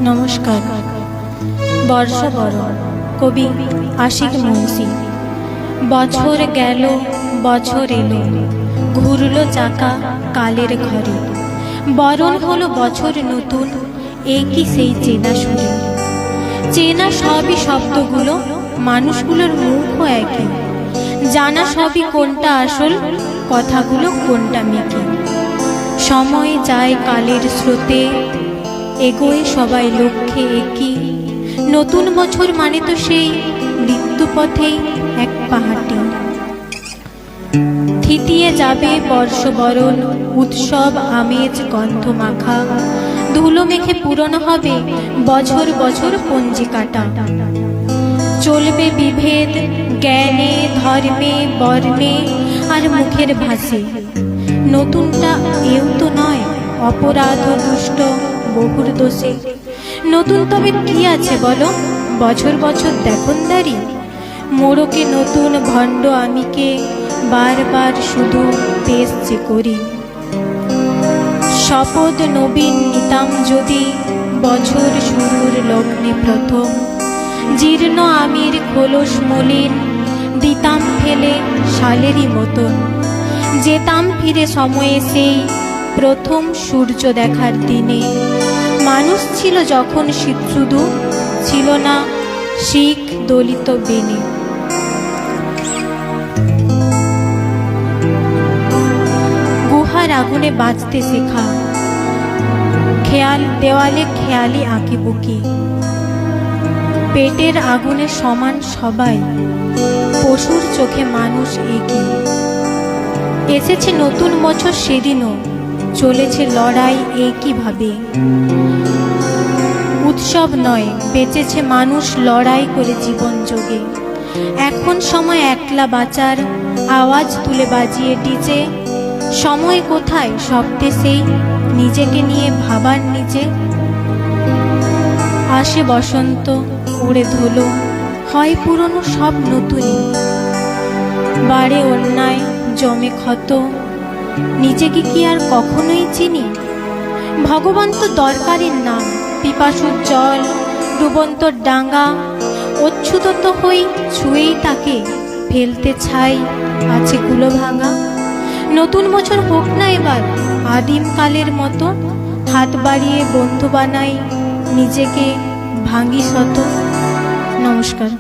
নমস্কার। বর্ষবরণ কবি আশিক মুন্সি। বছর গেল বছর এলো, ঘুরলো চাকা কালের ঘরে। বরণ হলো বছর নতুন, একই সেই চেনা সুরে। চেনা সবই শব্দগুলো, মানুষগুলোর মুখও একই। জানা সবই কোনটা আসল, কথাগুলো কোনটা মেকি। সময় যায় কালের স্রোতে, এগোয় সবাই লক্ষ্যে একই। নতুন বছর মানে তো সেই মৃত্যুপথেই এক পাহাড়টি। থিতিয়ে যাবে বর্ষবরণ, উৎসব আমেজ গন্ধ মাখা। ধুলো মেখে পুরনো হবে বছর বছর পঞ্জিকাটা। চলবে বিভেদ জ্ঞানে ধর্মে বর্ণে আর মুখের ভাষে। নতুনটা এও তো নয় অপরাধ দুষ্ট বহুর দোষে। নতুন তবে কি আছে বলো, বছর বছর দেখনদারি। মোড়কে নতুন ভণ্ড আমিকে বারবার শুধু পেশ যে করি। শপথ নবীন নিতাম যদি বছর শুরুর লগ্নে প্রথম। জীর্ণ আমির খোলস মলিন দিতাম ফেলে সালেরই মতন। যেতাম ফিরে সময়ে সেই প্রথম সূর্য দেখার দিনে। মানুষ ছিল যখন শুধু, ছিল না শিখ দলিত বেনে। গুহার আগুনে বাঁচতে শেখা, খেয়াল দেওয়ালে খেয়ালি আঁকি বুকি। পেটের আগুনে সমান সবাই, পশুর চোখে মানুষ একই। এসেছে নতুন বছর সেদিনও, চলেছে লড়াই একইভাবে। উৎসব নয় বেঁচেছে মানুষ লড়াই করে জীবন যোগে। এখন সময় একলা বাঁচার, আওয়াজ তুলে বাজিয়ে ডিজে। সময় কোথায় শব্দে সেই নিজেকে নিয়ে ভাবার নিজে। আসে বসন্ত উড়ে ধুলো, হয় পুরনো সব নতুনই। বাড়ে অন্যায় জমে ক্ষত, নিজেকে কি আর কখনোই চিনি। ভগবান তো দরকারের নাম, পিপাসুর জল ডুবন্তর ডাঙ্গা। অচ্যুত তো হই ছুঁয়েই তাকে, ফেলতে ছাই আছে গুলো ভাঙা। নতুন বছর হোক না এবার আদিম কালের মতো। হাত বাড়িয়ে বন্ধু বানাই নিজেকে, ভাঙি শত। নমস্কার।